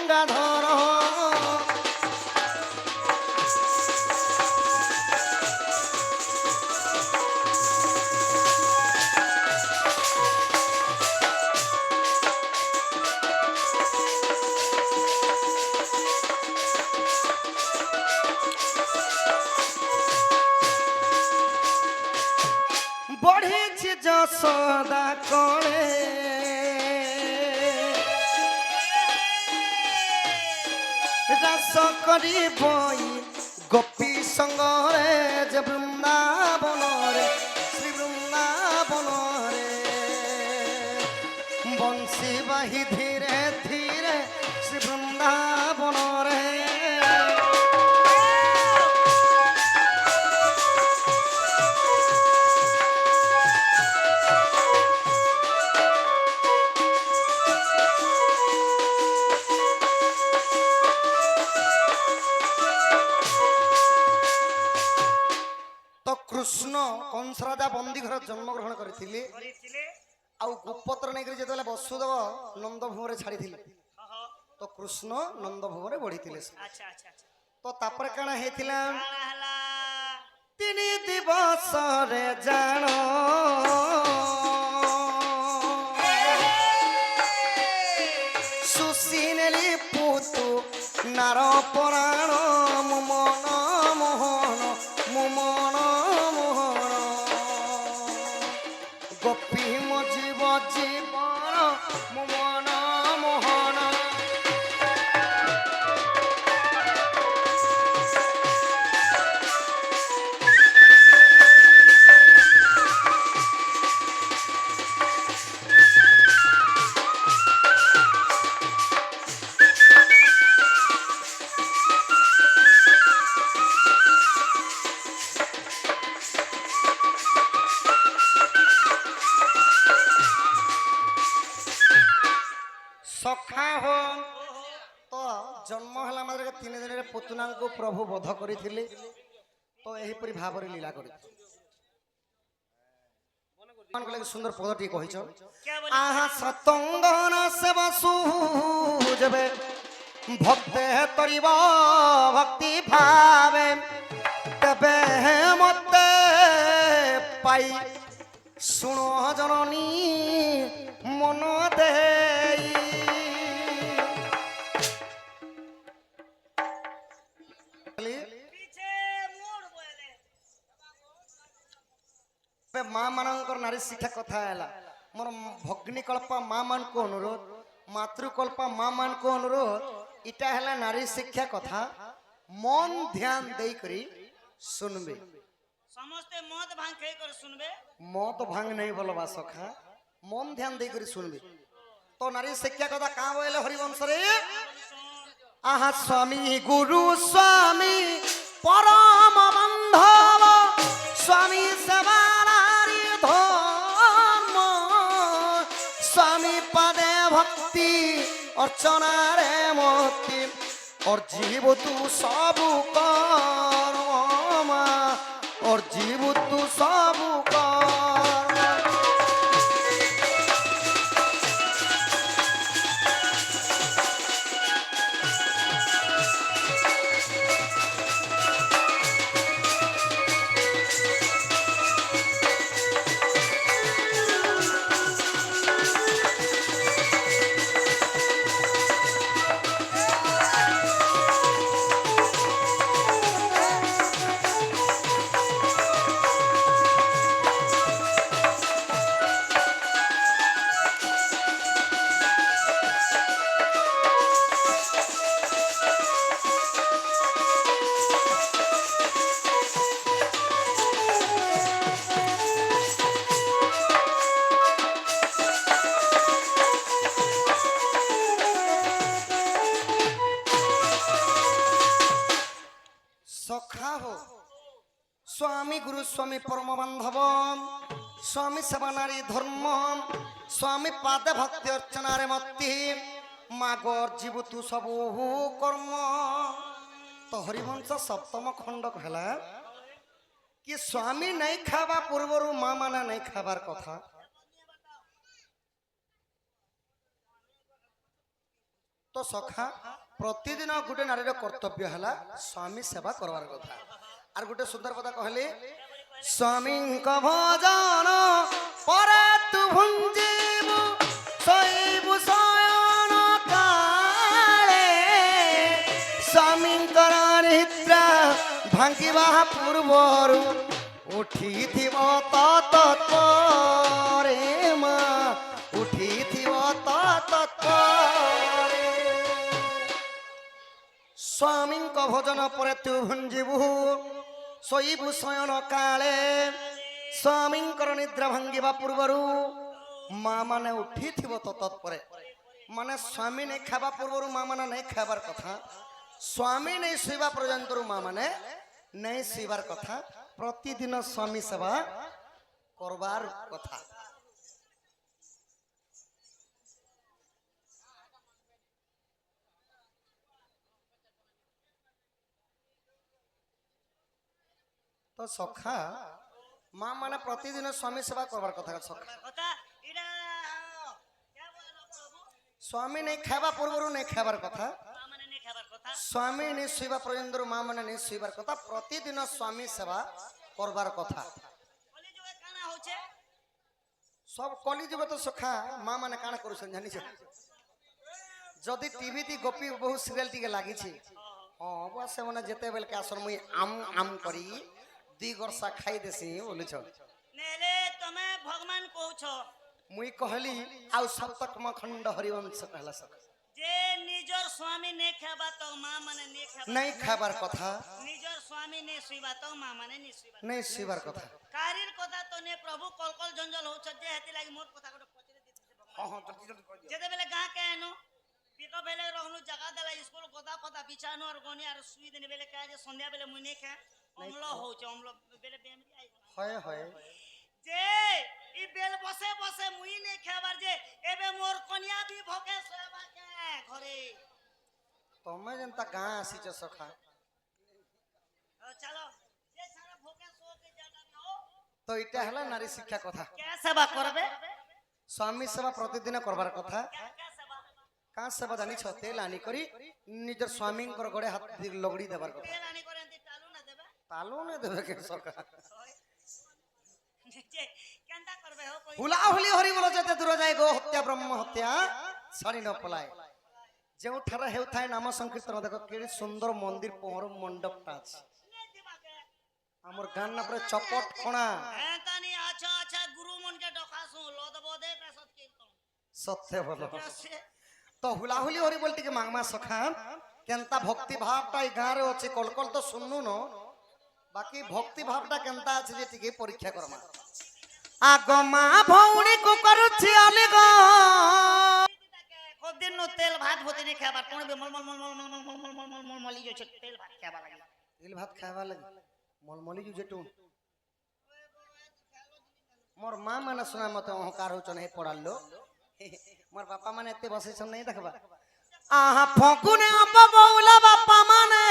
গঙ্গাধর বড়েছে যশোদা করে রাস করি বই গোপী সঙ্গরে যে বৃন্দাবনরে শ্রী বৃন্দাবনরে বংশী বাহি ধীরে ধীরে শ্রী বৃন্দাবনরে কৃষ্ণ কংস রাজা বন্দী ঘর জন্মগ্রহণ করেছিলেন আউ গোপপত্র নেই যেতবে বসুদেব নন্দভূমরে ছাড়িলে তো কৃষ্ণ নন্দভূমরে বড়িলে তো তাপরে কাଣା হয়েছিল তিনি দিবসরে জাণ সুশীনেলি পুতু নার পরাণ মন মোহন মুমন গোপী মজিব জীবন মুমন মোহন सखा हो तो जन्म है मात्र 3 दिन पुतना को प्रभु बोध करते तो यहीपरी भाव लीला कर सुंदर पदटी कही आहा सतंगन से बसु जबे भक्त तरीब भक्ति भावे तबे मत पाई सुनो जननी मन दे माँ मानकर नारी शिक्षा कथा है मोर भग्निकल्पा माँ मान को अनुरोध मातृकल्पा माँ मान को अनुरोध इटा है नारी शिक्षा कथा मन ध्यान दे करी सुनबे समस्ते मत भांग खाई कर सुनबे मत भांग नहीं बोलबा सखा मन ध्यान दे करी सुनबे तो नारी शिक्षा कथा कहाँ बोले हरिवंश रे आहा स्वामी गुरु स्वामी परम बंधव स्वामी सेवा स्वामी पदे भक्ति अर्चना रे मोती और जीव तू सब कर और जीव तू सब कर स्वामी गुरु स्वामी परम बांधव स्वामी सेवा नारी धर्म स्वामी पाद भक्ति अर्चना रे मती मागर जीव तू सब कर्म तो हरिवंश सप्तम खंड कहला कि स्वामी नहीं खावा पूर्वर माँ माना नहीं खाबार कथा তো সখা প্রতিদিন গোটে নারীর কর্তব্য হলা স্বামী সেবা করবার কথা। আর গোটে সুন্দর কথা কহলে স্বামীঙ্ক ভজন পরে তু ভুঞ্জিবু শৈবু শয়ন কালে স্বামীঙ্কর নিদ্রা ভাঙ্গিবা পূର୍ବরু উঠিথিব তৎপরে মা উঠিথিব তৎপরে স্বামীঙ্ক ভোজন পরে তু ভুঞ্জিবু শৈবু শয়ন কালে স্বামীঙ্কর নিদ্রা ভাঙ্গিবা পূର୍ବরু মা মানে উঠিথিব তৎপরে মানে স্বামী নেই খাবা পূର୍ବরু মা মানে নেই খাবার কথা, স্বামী নেই শোଇବା পর্যন্তରୁ মা মানে নেই ଶୋଇବାର କଥା। ପ୍ରତିଦିନ ସ୍ୱାମୀ ସେବା করবার কথা। তো সখা মা মানে প্রতিদিন স্বামী সেবা করবার কথা। সখা কথা এটা क्या बोलो प्रभु স্বামী নেই খাଇବା ପୂର୍ବରୁ নেই ଖାଇବାର କଥା, মা মানে নে খাবার কথা স্বামী নেই ଶୋଇବା পর্যন্তରୁ মা মানে নেই ଶୋଇବାର কথা। প্রতিদিন স্বামী সেবা করবার কথা। বলি যে কানা হচ্ছে সব কলিযুগ তো সখা মা মানে কাଣା করুছেন জানিছ? যদি টিভি তি গোপী বহু সিরিয়াল টিকে লাগিছে হ্যাঁ বা সেমানে যেতেবেলকে আসর মুই আম আম করি দুই গরসা খাই দেছি বলুছ। নেলে তুমি ভগবান কହୁଛ মুই কহলি আউ সপ্তকম খণ্ড হরিবংশ कहला সখা যে নিজর স্বামী নে খাবা তো মা মানে নে খাবা নাই খাবার কথা, নিজর স্বামী নে শুইবা তো মা মানে নে শুইবা নাই শুইবার কথা। কারির কথা তো নে প্রভু কল কল জঞ্জল হউছ যে হেতি লাগি মোর কথা গোটে পচরে দিতে ভগবান যেতে বেলে গাঁ কে আনো পিক বেলে রহनु जगह देला स्कूल কথা কথা বিছানো আর গনি আর সুই দিনে বেলে কা যে সন্ধ্যা বেলে মুই নে খা অম্ল হউছ অম্ল বেলে বেমরি আই হয় হয় যে ই বেল বসে বসে মুই নে খাবার যে এবে মোর কনিয়া বি ভকে সোয়াবা কে ঘরে তুমি যেনতা গাঁ আসিছ সখা চলো যে সারা ভকে সো কে জায়গা হো তো এটা হলা নারী শিক্ষা কথা। কে সেবা করবে স্বামী সেবা প্রতিদিন করবার কথা। কে সেবা কাঁ সেবা জানিছ? তেল আনি করি নিজের স্বামীঙ্কর গড়ে হাত লগড়ি দেবার কথা। তেল আনি করে এন্তি টালু না দেবে তালু না দেবে কে সখা? যে কেনটা করবে হো কই হুলাহুলি হরি বল যেতে দূর যায় গো হত্যা ব্রহ্ম হত্যা সারি ন পলায়। ଯେଉଁଠାରେ ହେଉଥାଏ ନାମ ସଂକୀର୍ତ୍ତନ ଦେଖ କେଡ଼େ ସୁନ୍ଦର ମନ୍ଦିର ପହର ମଣ୍ଡପଟା ଅଛି নে দিবাকে ଆମର ଗାଁ ନା ପରେ ଚପଟ ଖଣା এতানি আচ্ছা আচ্ছা গুরু মনকে ডকাসু লদ বদে পেসত কীর্তন ସତ୍ୟ ଭଲ। সে ତ ହୁଲାହୁଲି ହରି ବୋଲି ଟିକେ ମାଗମା ସଖା କେନ୍ତା ଭକ୍ତି ଭାବଟା ଏଇ ଗାଁରେ ଅଛି। କଲକଲ ତ ଶୁଣୁନ ବାକି ଭକ୍ତି ଭାବଟା କେନ୍ତା ଅଛି ଯେ ଟିକେ ପରୀକ୍ଷା କରମା। ଆଗ ମା ଭଉଣୀକୁ କରୁଛି ଅଲିଗ খুব দিন নো তেল ভাত হতে নে খাবার কোন বে মল মল মল মল মল মল মল মল মল মল মলি যাচ্ছে তেল ভাত খাবার লাগে তেল ভাত খাଇବା লাগি মলমলি ଯୁ ଯେଟୁ মোর মা মানে ଶୁଣା ମତେ ଅହଙ୍କାର ହଉଛନ୍ ହେ ପଡାଲୋ মোর বাপা মানে এতে বসেছন নাই দেখবা। আহা ফগুনে আপ বউলা বাপা মানে